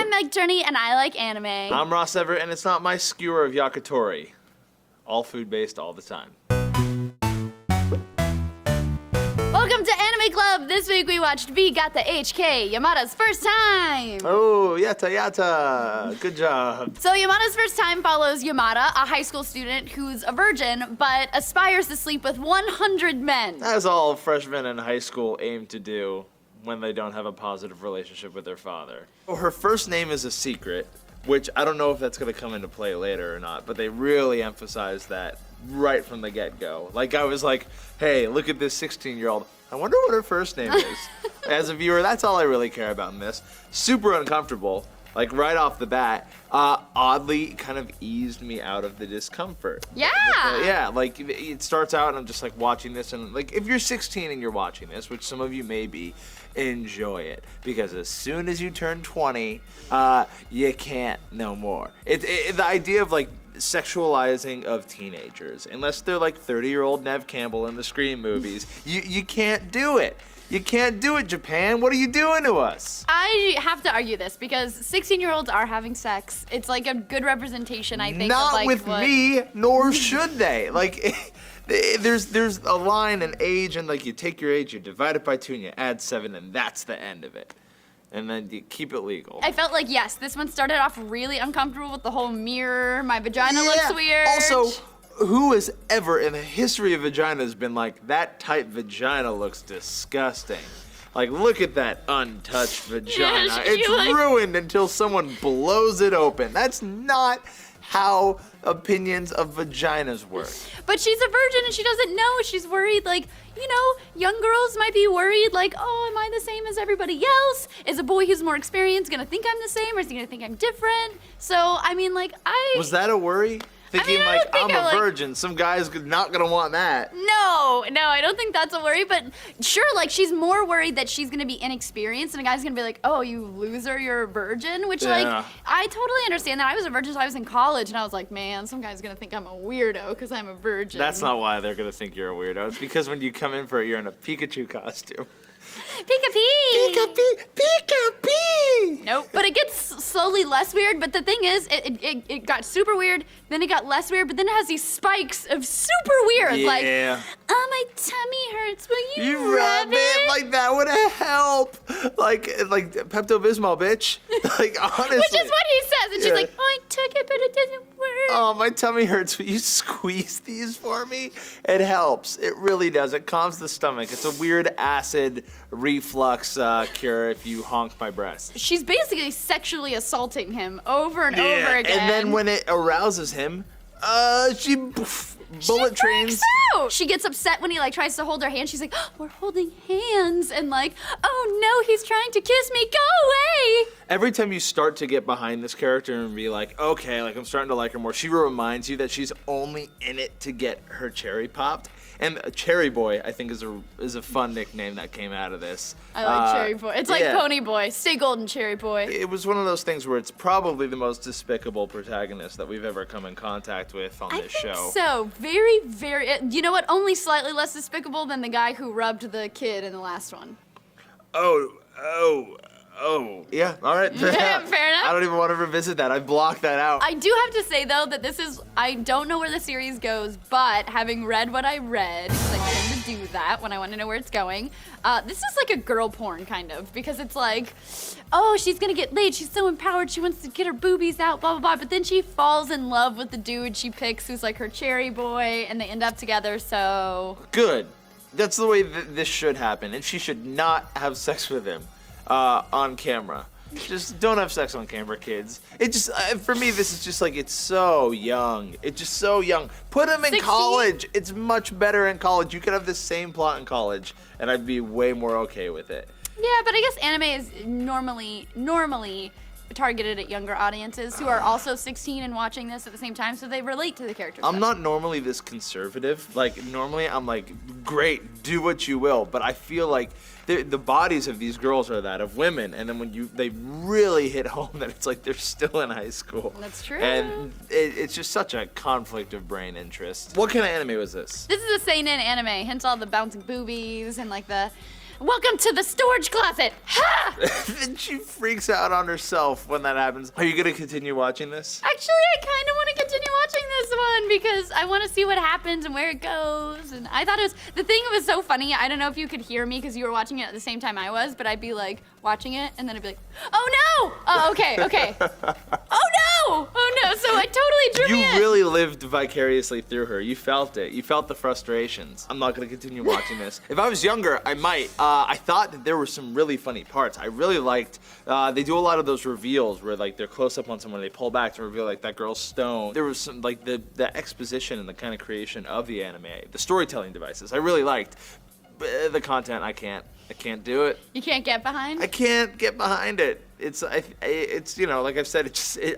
I'm Meg Turney, and I like anime. I'm Ross Everett, and it's not my skewer of yakitori. All food-based all the time. Welcome to Anime Club. This week we watched V Got the HK, Yamada's first time. Oh, yata. Good job. So Yamada's first time follows Yamada, a high school student who's a virgin, but aspires to sleep with 100 men. As all freshmen in high school aim to do when they don't have a positive relationship with their father. Her first name is a secret, which I don't know if that's going to come into play later or not, but they really emphasize that right from the get-go. Like, I was like, hey, look at this 16-year-old. I wonder what her first name is. As a viewer, that's all I really care about in this. Super uncomfortable, like right off the bat. Oddly kind of eased me out of the discomfort. Yeah. Yeah, like it starts out and I'm just like watching this, and like if you're 16 and you're watching this, which some of you may be, enjoy it, because as soon as you turn 20, you can't no more. The idea of like sexualizing of teenagers, unless they're like 30-year-old Nev Campbell in the Scream movies, you can't do it. You can't do it, Japan. What are you doing to us? I have to argue this because 16-year-olds are having sex. It's like a good representation, I think. Not of like with me, nor should they. Like, there's a line and age, and like you take your age, you divide it by 2, and you add 7, and that's the end of it. And then you keep it legal. I felt like, yes, this one started off really uncomfortable with the whole mirror, my vagina looks weird. Also, who has ever in the history of vaginas been like, that tight vagina looks disgusting? Like, look at that untouched vagina. Yeah, It's ruined until someone blows it open. That's not how opinions of vaginas work. But she's a virgin and she doesn't know. She's worried, like, you know, young girls might be worried, like, oh, am I the same as everybody else? Is a boy who's more experienced gonna think I'm the same, or is he gonna think I'm different? So, I mean, like, Was that a worry? Thinking like, I'm a virgin, some guy's not gonna want that. No, I don't think that's a worry, but sure, like, she's more worried that she's gonna be inexperienced and a guy's gonna be like, oh, you loser, you're a virgin, which, like, I totally understand that. I was a virgin, so I was in college, and I was like, man, some guy's gonna think I'm a weirdo because I'm a virgin. That's not why they're gonna think you're a weirdo. It's because when you come in for it, you're in a Pikachu costume. Pika-pee! Pika-pee! Nope. But it gets slowly less weird, but the thing is, it got super weird, then it got less weird, but then it has these spikes of super weird. Yeah. Like, oh, my tummy hurts, will you rub it? Like, that would help. Like Pepto-Bismol, bitch. Like, honestly. Which is what he says, and she's like, oh, I took it, but it doesn't work. Oh, my tummy hurts. Will you squeeze these for me? It helps. It really does. It calms the stomach. It's a weird acid reflux cure if you honk my breast. She's basically sexually assaulting him over and over again. And then when it arouses him, she bullet trains. Out. She gets upset when he like tries to hold her hand. She's like, oh, we're holding hands, and like, oh no, he's trying to kiss me. Go away. Every time you start to get behind this character and be like, okay, like I'm starting to like her more, she reminds you that she's only in it to get her cherry popped. And Cherry Boy, I think, is a fun nickname that came out of this. I like Cherry Boy. It's like Pony Boy. Stay golden, Cherry Boy. It was one of those things where it's probably the most despicable protagonist that we've ever come in contact with on this show. I think so. Very, very. You know what? Only slightly less despicable than the guy who rubbed the kid in the last one. Oh. Yeah, all right. Fair enough. I don't even want to revisit that. I blocked that out. I do have to say, though, that this is, I don't know where the series goes, but having read what I read, because I tend to do that when I want to know where it's going, this is like a girl porn, kind of, because it's like, oh, she's going to get laid, she's so empowered, she wants to get her boobies out, blah, blah, blah, but then she falls in love with the dude she picks who's like her cherry boy, and they end up together, so... Good. That's the way this should happen, and she should not have sex with him. On camera. Just don't have sex on camera, kids. It just, for me, this is just like, it's so young. It's just so young. Put him in 16? college. It's much better in college. You could have the same plot in college, and I'd be way more okay with it. Yeah, but I guess anime is normally targeted at younger audiences who are also 16 and watching this at the same time, so they relate to the characters. I'm not normally this conservative. Like, normally I'm like, great, do what you will, but I feel like the bodies of these girls are that of women, and then when they really hit home that it's like they're still in high school. That's true. And it's just such a conflict of brain interest. What kind of anime was this? This is a seinen anime, hence all the bouncing boobies and like the Welcome to the storage closet. Ha! Then she freaks out on herself when that happens. Are you gonna continue watching this? Actually, I kind of want to continue watching this one because I want to see what happens and where it goes. And I thought it was, the thing was so funny. I don't know if you could hear me because you were watching it at the same time I was, but I'd be like watching it and then I'd be like, oh no! Oh, okay. Oh no! Oh no! So I totally drew me in. You really lived vicariously through her. You felt it. You felt the frustrations. I'm not gonna continue watching this. If I was younger, I might. I thought that there were some really funny parts. I really liked, they do a lot of those reveals where like they're close up on someone, they pull back to reveal like that girl's stone. There was some like the exposition and the kind of creation of the anime, the storytelling devices. I really liked. But the content, I can't do it. You can't get behind? I can't get behind it. It's you know, like I've said,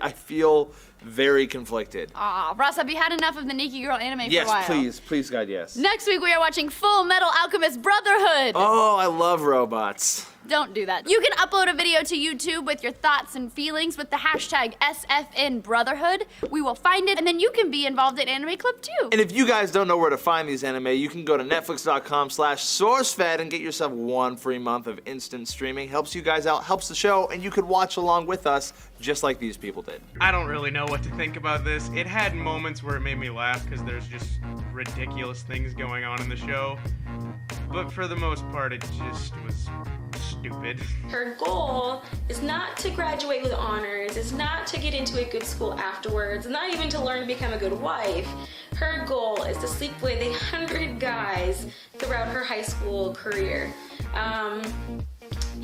I feel very conflicted. Aw, Ross, have you had enough of the Nikki Girl anime for a while? Yes, please, God, yes. Next week we are watching Full Metal Alchemist Brotherhood. Oh, I love robots. Don't do that. You can upload a video to YouTube with your thoughts and feelings with the hashtag SFNBrotherhood. We will find it, and then you can be involved at Anime Club too. And if you guys don't know where to find these anime, you can go to netflix.com/sourcefed and get yourself 1 free month of instant streaming. Helps you guys out, helps the show, and you could watch along with us just like these people did. I don't really know what to think about this. It had moments where it made me laugh because there's just ridiculous things going on in the show. But for the most part, it just was stupid. Her goal is not to graduate with honors, it's not to get into a good school afterwards, not even to learn to become a good wife. Her goal is to sleep with 100 guys throughout her high school career.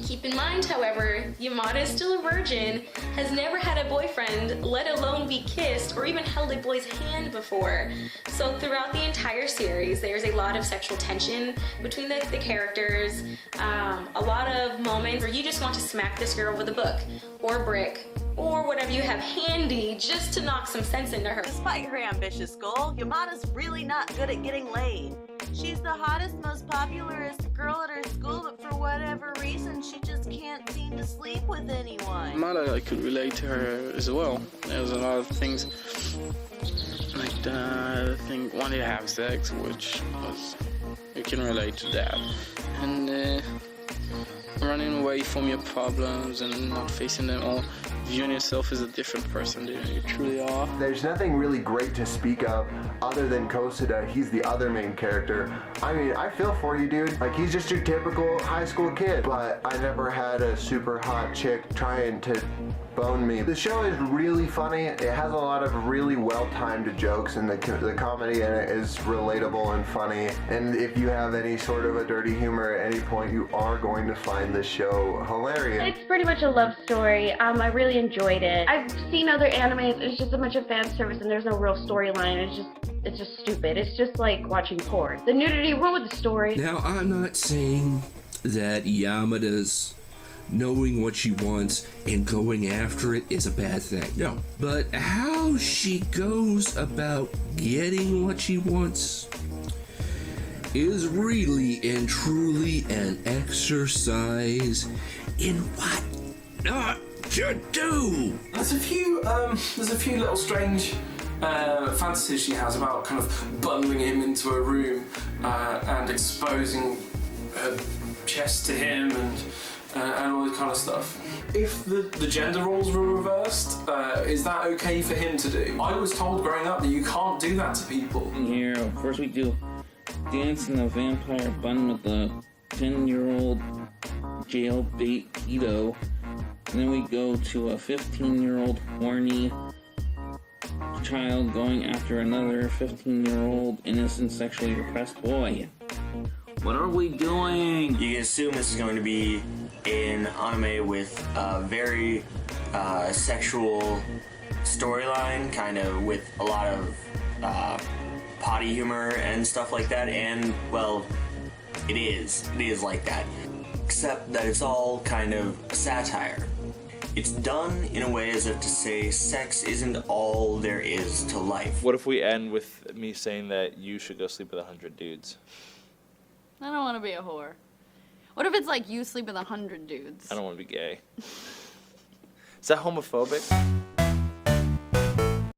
Keep in mind, however, Yamada is still a virgin, has never had a boyfriend, let alone be kissed or even held a boy's hand before. So throughout the entire series, there's a lot of sexual tension between the characters, a lot of moments where you just want to smack this girl with a book or a brick or whatever you have handy just to knock some sense into her. Despite her ambitious goal, Yamada's really not good at getting laid. She's the hottest, most popularist girl at her school, but for whatever reason, she just can't seem to sleep with anyone. Yamada, I could relate to her as well. There's a lot of things, like the thing wanting to have sex, which was, you can relate to that. And running away from your problems and not facing them all, viewing yourself as a different person than you truly are. There's nothing really great to speak of other than Kosuda. He's the other main character. I mean, I feel for you, dude. Like, he's just your typical high school kid, but I never had a super hot chick trying to bone me. The show is really funny. It has a lot of really well-timed jokes, and the comedy in it is relatable and funny. And if you have any sort of a dirty humor at any point, you are going to find this show hilarious. It's pretty much a love story. I really enjoyed it. I've seen other animes. It's just a bunch of fan service, and there's no real storyline. It's just stupid. It's just like watching porn. The nudity went with the story. Now, I'm not saying that Yamada's knowing what she wants and going after it is a bad thing. No. But how she goes about getting what she wants is really and truly an exercise in what not to do. There's a few little strange fantasies she has about kind of bundling him into a room and exposing her chest to him and all this kind of stuff. If the gender roles were reversed, is that okay for him to do? I was told growing up that you can't do that to people. Here, first we do dance in the vampire bun with the 10-year-old jailbait pedo. And then we go to a 15-year-old horny child going after another 15-year-old innocent sexually repressed boy. What are we doing? You can assume this is going to be an anime with a very sexual storyline, kind of with a lot of potty humor and stuff like that, and, well, it is like that. Except that it's all kind of satire. It's done in a way as if to say sex isn't all there is to life. What if we end with me saying that you should go sleep with 100 dudes? I don't want to be a whore. What if it's like you sleep with 100 dudes? I don't want to be gay. Is that homophobic?